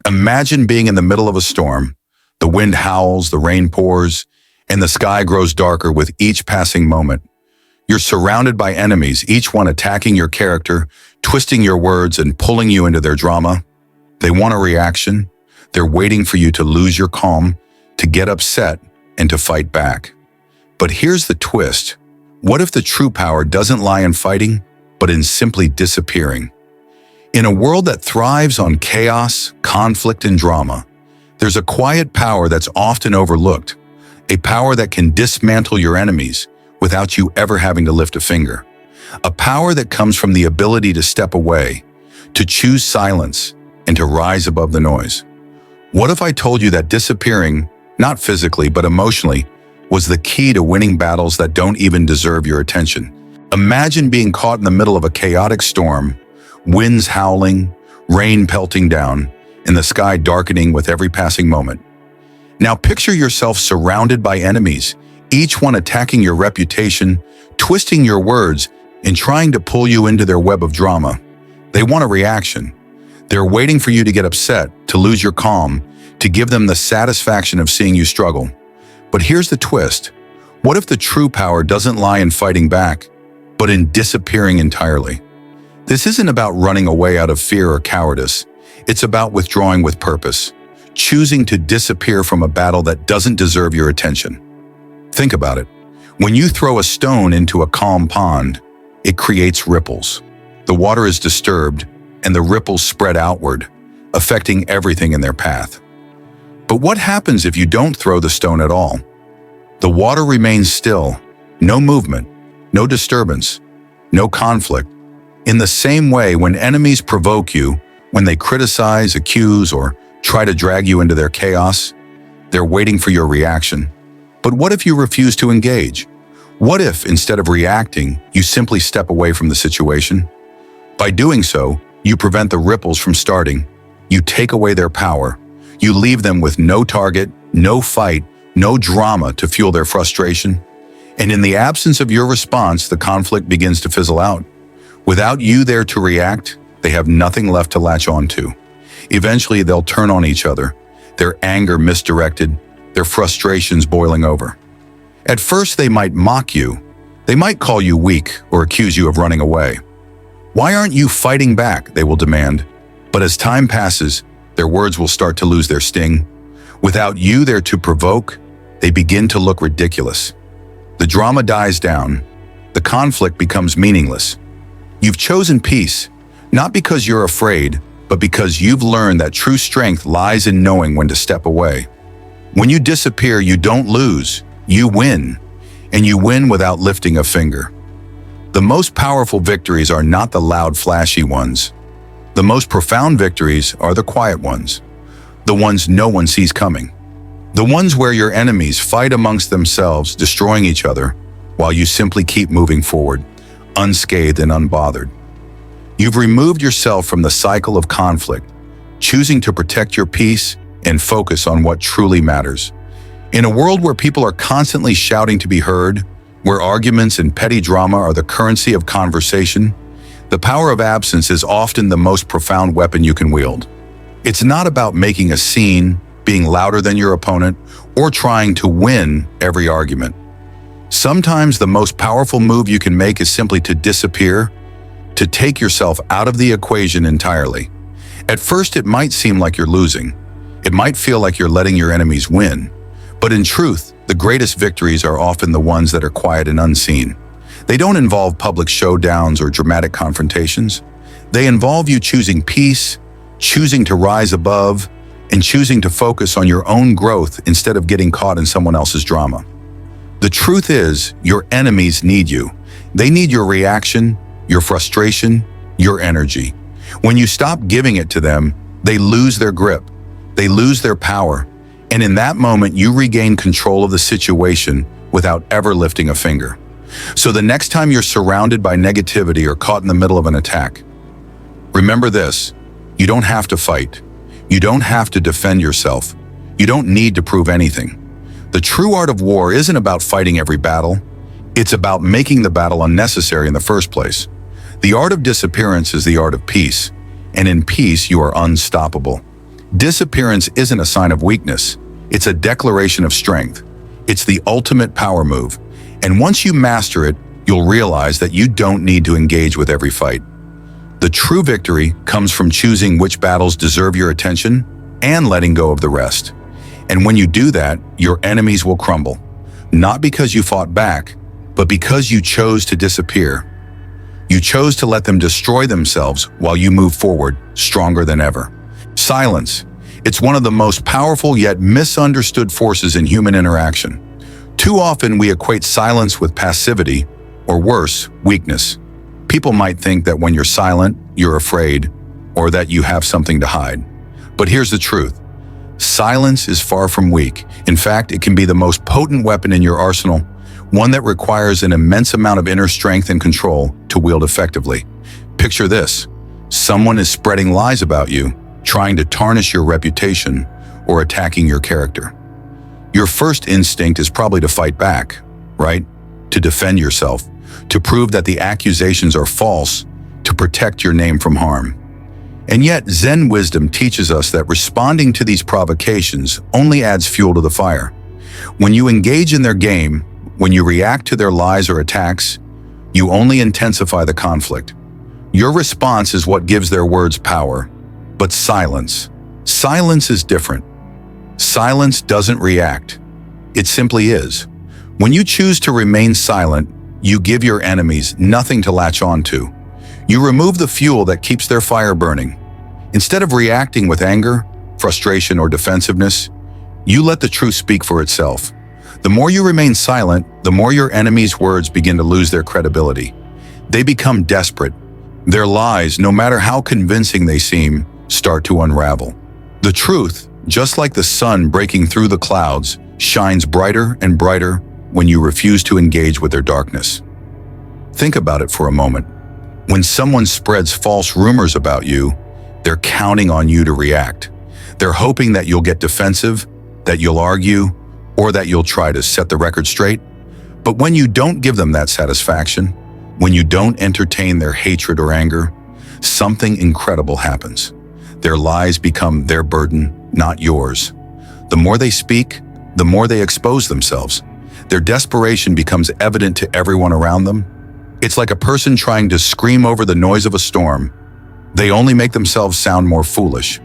Imagine being in the middle of a storm. The wind howls, the rain pours, and the sky grows darker with each passing moment. You're surrounded by enemies, each one attacking your character, twisting your words and pulling you into their drama. They want a reaction. They're waiting for you to lose your calm, to get upset, and to fight back. But here's the twist. What if the true power doesn't lie in fighting, but in simply disappearing? In a world that thrives on chaos, conflict, and drama, there's a quiet power that's often overlooked, a power that can dismantle your enemies without you ever having to lift a finger. A power that comes from the ability to step away, to choose silence, and to rise above the noise. What if I told you that disappearing, not physically but emotionally, was the key to winning battles that don't even deserve your attention? Imagine being caught in the middle of a chaotic storm, winds howling, rain pelting down, and the sky darkening with every passing moment. Now picture yourself surrounded by enemies, each one attacking your reputation, twisting your words, and trying to pull you into their web of drama. They want a reaction. They're waiting for you to get upset, to lose your calm, to give them the satisfaction of seeing you struggle. But here's the twist. What if the true power doesn't lie in fighting back, but in disappearing entirely? This isn't about running away out of fear or cowardice. It's about withdrawing with purpose, choosing to disappear from a battle that doesn't deserve your attention. Think about it. When you throw a stone into a calm pond, it creates ripples. The water is disturbed, and the ripples spread outward, affecting everything in their path. But what happens if you don't throw the stone at all? The water remains still, no movement, no disturbance, no conflict. In the same way, when enemies provoke you, when they criticize, accuse, or try to drag you into their chaos, they're waiting for your reaction. But what if you refuse to engage? What if, instead of reacting, you simply step away from the situation? By doing so, you prevent the ripples from starting. You take away their power. You leave them with no target, no fight, no drama to fuel their frustration. And in the absence of your response, the conflict begins to fizzle out. Without you there to react, they have nothing left to latch onto. Eventually, they'll turn on each other, their anger misdirected, their frustrations boiling over. At first, they might mock you. They might call you weak or accuse you of running away. Why aren't you fighting back, they will demand. But as time passes, their words will start to lose their sting. Without you there to provoke, they begin to look ridiculous. The drama dies down. The conflict becomes meaningless. You've chosen peace, not because you're afraid, but because you've learned that true strength lies in knowing when to step away. When you disappear, you don't lose, you win, and you win without lifting a finger. The most powerful victories are not the loud, flashy ones. The most profound victories are the quiet ones, the ones no one sees coming. The ones where your enemies fight amongst themselves, destroying each other, while you simply keep moving forward, unscathed and unbothered. You've removed yourself from the cycle of conflict, choosing to protect your peace and focus on what truly matters. In a world where people are constantly shouting to be heard, where arguments and petty drama are the currency of conversation, the power of absence is often the most profound weapon you can wield. It's not about making a scene, being louder than your opponent, or trying to win every argument. Sometimes the most powerful move you can make is simply to disappear, to take yourself out of the equation entirely. At first, it might seem like you're losing. It might feel like you're letting your enemies win. But in truth, the greatest victories are often the ones that are quiet and unseen. They don't involve public showdowns or dramatic confrontations. They involve you choosing peace, choosing to rise above, and choosing to focus on your own growth instead of getting caught in someone else's drama. The truth is, your enemies need you. They need your reaction, your frustration, your energy. When you stop giving it to them, they lose their grip. They lose their power. And in that moment, you regain control of the situation without ever lifting a finger. So the next time you're surrounded by negativity or caught in the middle of an attack, remember this: you don't have to fight. You don't have to defend yourself. You don't need to prove anything. The true art of war isn't about fighting every battle. It's about making the battle unnecessary in the first place. The art of disappearance is the art of peace, and in peace you are unstoppable. Disappearance isn't a sign of weakness. It's a declaration of strength. It's the ultimate power move. And once you master it, you'll realize that you don't need to engage with every fight. The true victory comes from choosing which battles deserve your attention and letting go of the rest. And when you do that, your enemies will crumble. Not because you fought back, but because you chose to disappear. You chose to let them destroy themselves while you move forward, stronger than ever. Silence. It's one of the most powerful yet misunderstood forces in human interaction. Too often we equate silence with passivity, or worse, weakness. People might think that when you're silent, you're afraid, or that you have something to hide. But here's the truth. Silence is far from weak. In fact, it can be the most potent weapon in your arsenal, one that requires an immense amount of inner strength and control to wield effectively. Picture this. Someone is spreading lies about you, trying to tarnish your reputation, or attacking your character. Your first instinct is probably to fight back, right? To defend yourself, to prove that the accusations are false, to protect your name from harm. And yet, Zen wisdom teaches us that responding to these provocations only adds fuel to the fire. When you engage in their game, when you react to their lies or attacks, you only intensify the conflict. Your response is what gives their words power. But silence is different. Silence doesn't react. It simply is. When you choose to remain silent, you give your enemies nothing to latch onto. You remove the fuel that keeps their fire burning. Instead of reacting with anger, frustration, or defensiveness, you let the truth speak for itself. The more you remain silent, the more your enemies' words begin to lose their credibility. They become desperate. Their lies, no matter how convincing they seem, start to unravel. The truth, just like the sun breaking through the clouds, shines brighter and brighter when you refuse to engage with their darkness. Think about it for a moment. When someone spreads false rumors about you, they're counting on you to react. They're hoping that you'll get defensive, that you'll argue, or that you'll try to set the record straight. But when you don't give them that satisfaction, when you don't entertain their hatred or anger, something incredible happens. Their lies become their burden, not yours. The more they speak, the more they expose themselves. Their desperation becomes evident to everyone around them. It's like a person trying to scream over the noise of a storm. They only make themselves sound more foolish.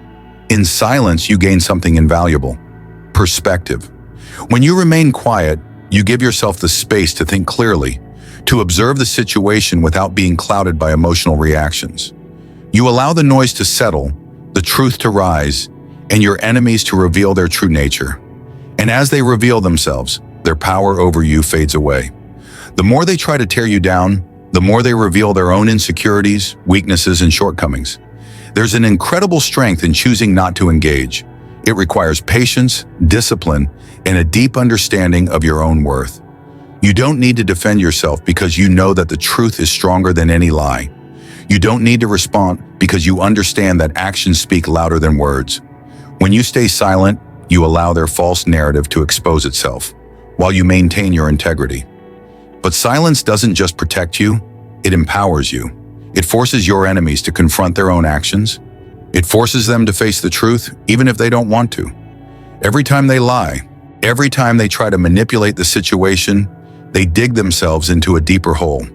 In silence, you gain something invaluable: perspective. When you remain quiet, you give yourself the space to think clearly, to observe the situation without being clouded by emotional reactions. You allow the noise to settle, the truth to rise, and your enemies to reveal their true nature. And as they reveal themselves, their power over you fades away. The more they try to tear you down, the more they reveal their own insecurities, weaknesses, and shortcomings. There's an incredible strength in choosing not to engage. It requires patience, discipline, and a deep understanding of your own worth. You don't need to defend yourself because you know that the truth is stronger than any lie. You don't need to respond because you understand that actions speak louder than words. When you stay silent, you allow their false narrative to expose itself, while you maintain your integrity. But silence doesn't just protect you, it empowers you. It forces your enemies to confront their own actions. It forces them to face the truth, even if they don't want to. Every time they lie, every time they try to manipulate the situation, they dig themselves into a deeper hole.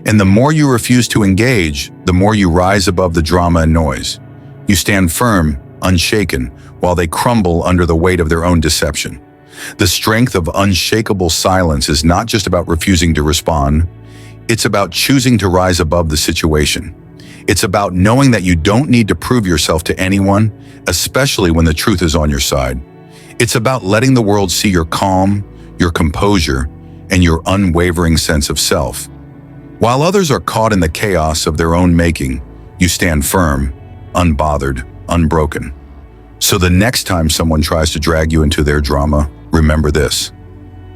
And the more you refuse to engage, the more you rise above the drama and noise. You stand firm, unshaken, while they crumble under the weight of their own deception. The strength of unshakable silence is not just about refusing to respond. It's about choosing to rise above the situation. It's about knowing that you don't need to prove yourself to anyone, especially when the truth is on your side. It's about letting the world see your calm, your composure, and your unwavering sense of self. While others are caught in the chaos of their own making, you stand firm, unbothered, unbroken. So the next time someone tries to drag you into their drama, remember this: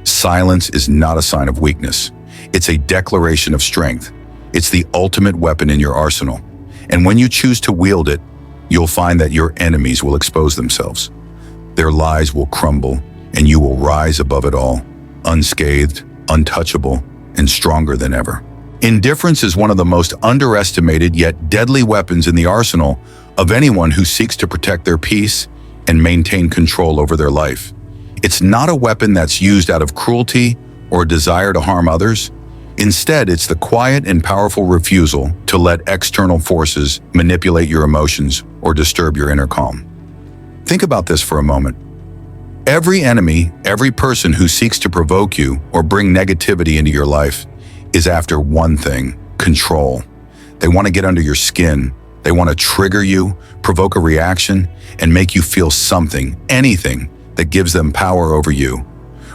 silence is not a sign of weakness. It's a declaration of strength. It's the ultimate weapon in your arsenal. And when you choose to wield it, you'll find that your enemies will expose themselves. Their lies will crumble, and you will rise above it all, unscathed, untouchable, and stronger than ever. Indifference is one of the most underestimated yet deadly weapons in the arsenal of anyone who seeks to protect their peace and maintain control over their life. It's not a weapon that's used out of cruelty or a desire to harm others. Instead, it's the quiet and powerful refusal to let external forces manipulate your emotions or disturb your inner calm. Think about this for a moment. Every enemy, every person who seeks to provoke you or bring negativity into your life is after one thing: control. They want to get under your skin. They want to trigger you, provoke a reaction, and make you feel something, anything that gives them power over you.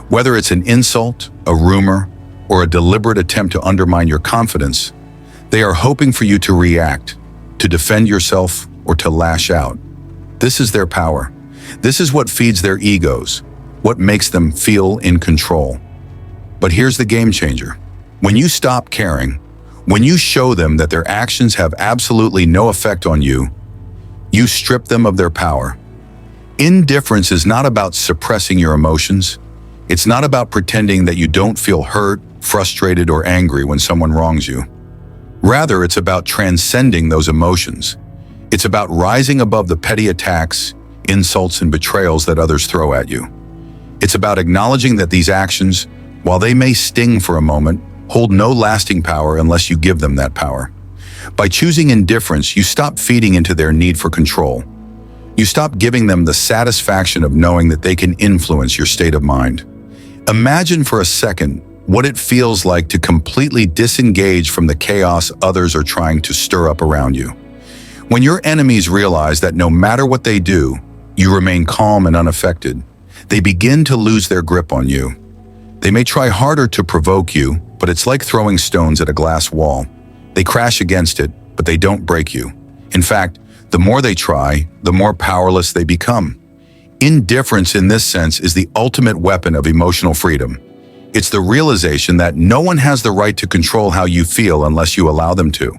Whether it's an insult, a rumor, or a deliberate attempt to undermine your confidence, they are hoping for you to react, to defend yourself, or to lash out. This is their power. This is what feeds their egos, what makes them feel in control. But here's the game changer. When you stop caring, when you show them that their actions have absolutely no effect on you, you strip them of their power. Indifference is not about suppressing your emotions. It's not about pretending that you don't feel hurt, frustrated, or angry when someone wrongs you. Rather, it's about transcending those emotions. It's about rising above the petty attacks, insults, and betrayals that others throw at you. It's about acknowledging that these actions, while they may sting for a moment, hold no lasting power unless you give them that power. By choosing indifference, you stop feeding into their need for control. You stop giving them the satisfaction of knowing that they can influence your state of mind. Imagine for a second what it feels like to completely disengage from the chaos others are trying to stir up around you. When your enemies realize that no matter what they do, you remain calm and unaffected, they begin to lose their grip on you. They may try harder to provoke you, but it's like throwing stones at a glass wall. They crash against it, but they don't break you. In fact, the more they try, the more powerless they become. Indifference in this sense is the ultimate weapon of emotional freedom. It's the realization that no one has the right to control how you feel unless you allow them to.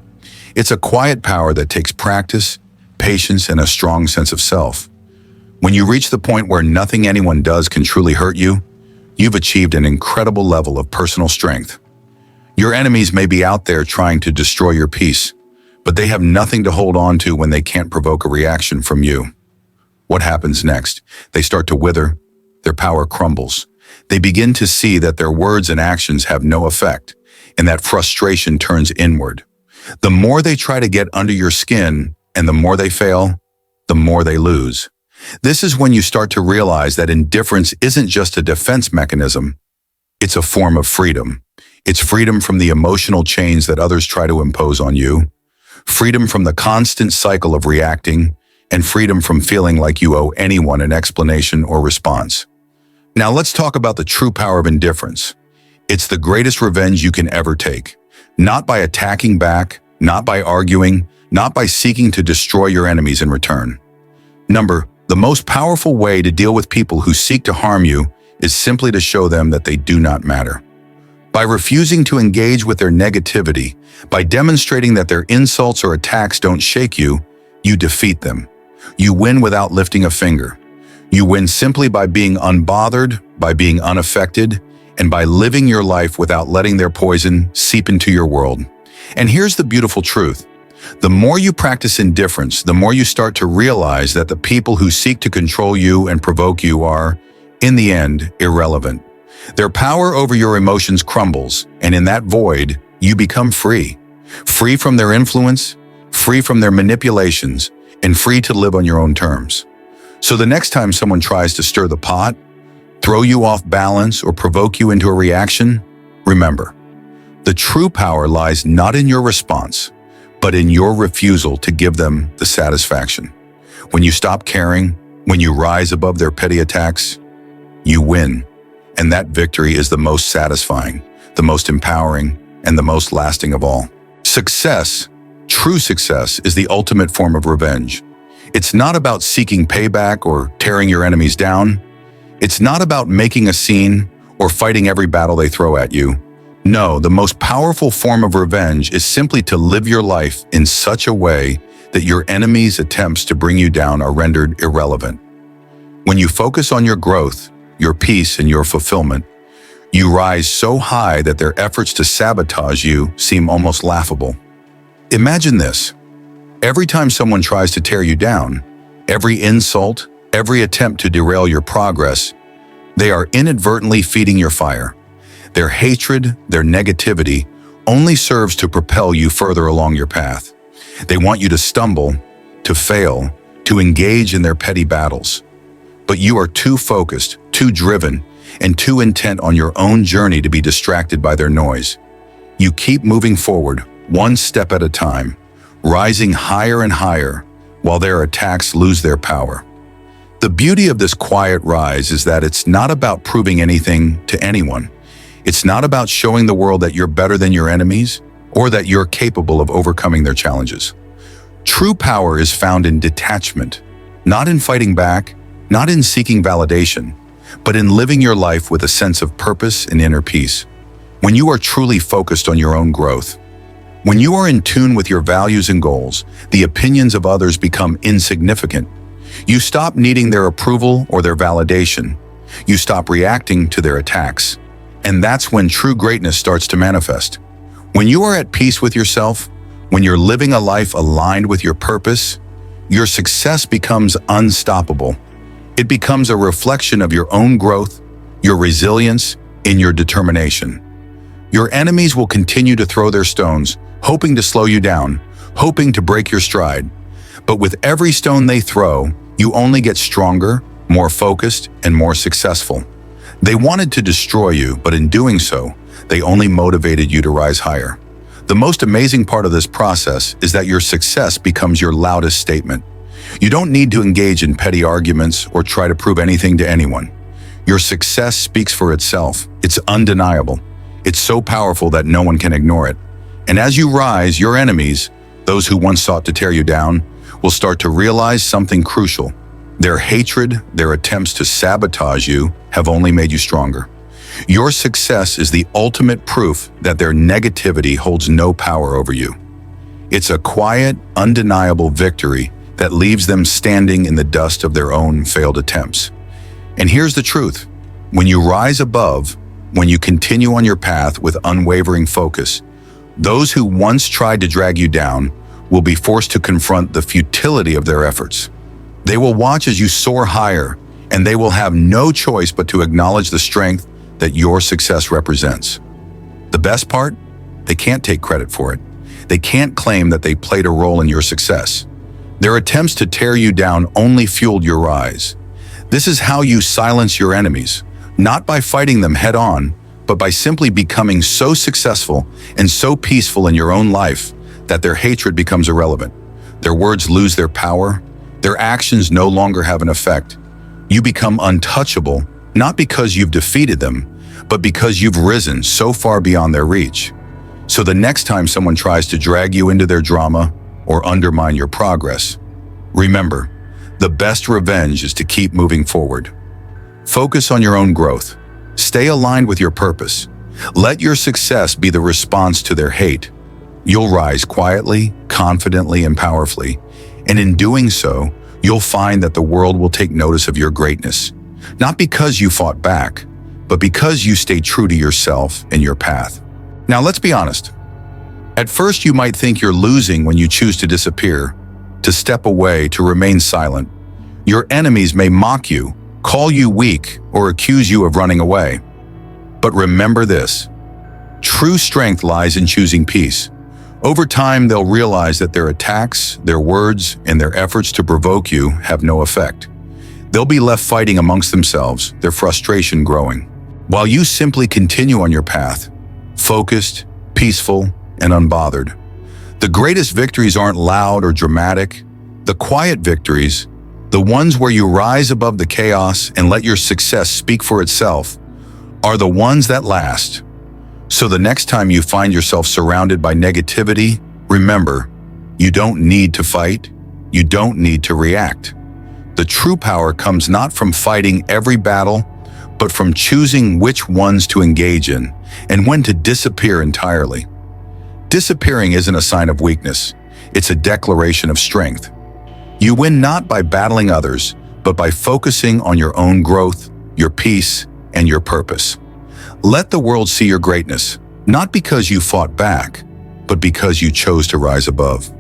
It's a quiet power that takes practice, patience, and a strong sense of self. When you reach the point where nothing anyone does can truly hurt you, you've achieved an incredible level of personal strength. Your enemies may be out there trying to destroy your peace, but they have nothing to hold on to when they can't provoke a reaction from you. What happens next? They start to wither. Their power crumbles. They begin to see that their words and actions have no effect, and that frustration turns inward. The more they try to get under your skin, and the more they fail, the more they lose. This is when you start to realize that indifference isn't just a defense mechanism. It's a form of freedom. It's freedom from the emotional chains that others try to impose on you, freedom from the constant cycle of reacting, and freedom from feeling like you owe anyone an explanation or response. Now let's talk about the true power of indifference. It's the greatest revenge you can ever take. Not by attacking back, not by arguing, not by seeking to destroy your enemies in return. The most powerful way to deal with people who seek to harm you is simply to show them that they do not matter. By refusing to engage with their negativity, by demonstrating that their insults or attacks don't shake you, you defeat them. You win without lifting a finger. You win simply by being unbothered, by being unaffected, and by living your life without letting their poison seep into your world. And here's the beautiful truth. The more you practice indifference, the more you start to realize that the people who seek to control you and provoke you are, in the end, irrelevant. Their power over your emotions crumbles, and in that void, you become free. Free from their influence, free from their manipulations, and free to live on your own terms. So the next time someone tries to stir the pot, throw you off balance, or provoke you into a reaction, remember, the true power lies not in your response, but in your refusal to give them the satisfaction. When you stop caring, when you rise above their petty attacks, you win. And that victory is the most satisfying, the most empowering, and the most lasting of all. Success, true success, is the ultimate form of revenge. It's not about seeking payback or tearing your enemies down. It's not about making a scene or fighting every battle they throw at you. No, the most powerful form of revenge is simply to live your life in such a way that your enemies' attempts to bring you down are rendered irrelevant. When you focus on your growth, your peace, and your fulfillment, you rise so high that their efforts to sabotage you seem almost laughable. Imagine this. Every time someone tries to tear you down, every insult, every attempt to derail your progress, they are inadvertently feeding your fire. Their hatred, their negativity, only serves to propel you further along your path. They want you to stumble, to fail, to engage in their petty battles. But you are too focused, too driven, and too intent on your own journey to be distracted by their noise. You keep moving forward, one step at a time, rising higher and higher, while their attacks lose their power. The beauty of this quiet rise is that it's not about proving anything to anyone. It's not about showing the world that you're better than your enemies or that you're capable of overcoming their challenges. True power is found in detachment, not in fighting back, not in seeking validation, but in living your life with a sense of purpose and inner peace. When you are truly focused on your own growth, when you are in tune with your values and goals, the opinions of others become insignificant. You stop needing their approval or their validation. You stop reacting to their attacks. And that's when true greatness starts to manifest. When you are at peace with yourself, when you're living a life aligned with your purpose, your success becomes unstoppable. It becomes a reflection of your own growth, your resilience, and your determination. Your enemies will continue to throw their stones, hoping to slow you down, hoping to break your stride. But with every stone they throw, you only get stronger, more focused, and more successful. They wanted to destroy you, but in doing so, they only motivated you to rise higher. The most amazing part of this process is that your success becomes your loudest statement. You don't need to engage in petty arguments or try to prove anything to anyone. Your success speaks for itself. It's undeniable. It's so powerful that no one can ignore it. And as you rise, your enemies, those who once sought to tear you down, will start to realize something crucial. Their hatred, their attempts to sabotage you, have only made you stronger. Your success is the ultimate proof that their negativity holds no power over you. It's a quiet, undeniable victory that leaves them standing in the dust of their own failed attempts. And here's the truth. When you rise above, when you continue on your path with unwavering focus, those who once tried to drag you down will be forced to confront the futility of their efforts. They will watch as you soar higher, and they will have no choice but to acknowledge the strength that your success represents. The best part? They can't take credit for it. They can't claim that they played a role in your success. Their attempts to tear you down only fueled your rise. This is how you silence your enemies, not by fighting them head-on, but by simply becoming so successful and so peaceful in your own life that their hatred becomes irrelevant. Their words lose their power. Their actions no longer have an effect. You become untouchable, not because you've defeated them, but because you've risen so far beyond their reach. So the next time someone tries to drag you into their drama or undermine your progress, remember, the best revenge is to keep moving forward. Focus on your own growth. Stay aligned with your purpose. Let your success be the response to their hate. You'll rise quietly, confidently, and powerfully. And in doing so, you'll find that the world will take notice of your greatness. Not because you fought back, but because you stayed true to yourself and your path. Now, let's be honest. At first, you might think you're losing when you choose to disappear, to step away, to remain silent. Your enemies may mock you, call you weak, or accuse you of running away. But remember this: true strength lies in choosing peace. Over time, they'll realize that their attacks, their words, and their efforts to provoke you have no effect. They'll be left fighting amongst themselves, their frustration growing, while you simply continue on your path, focused, peaceful, and unbothered. The greatest victories aren't loud or dramatic. The quiet victories, the ones where you rise above the chaos and let your success speak for itself, are the ones that last. So the next time you find yourself surrounded by negativity, remember, you don't need to fight, you don't need to react. The true power comes not from fighting every battle, but from choosing which ones to engage in and when to disappear entirely. Disappearing isn't a sign of weakness, it's a declaration of strength. You win not by battling others, but by focusing on your own growth, your peace, and your purpose. Let the world see your greatness, not because you fought back, but because you chose to rise above.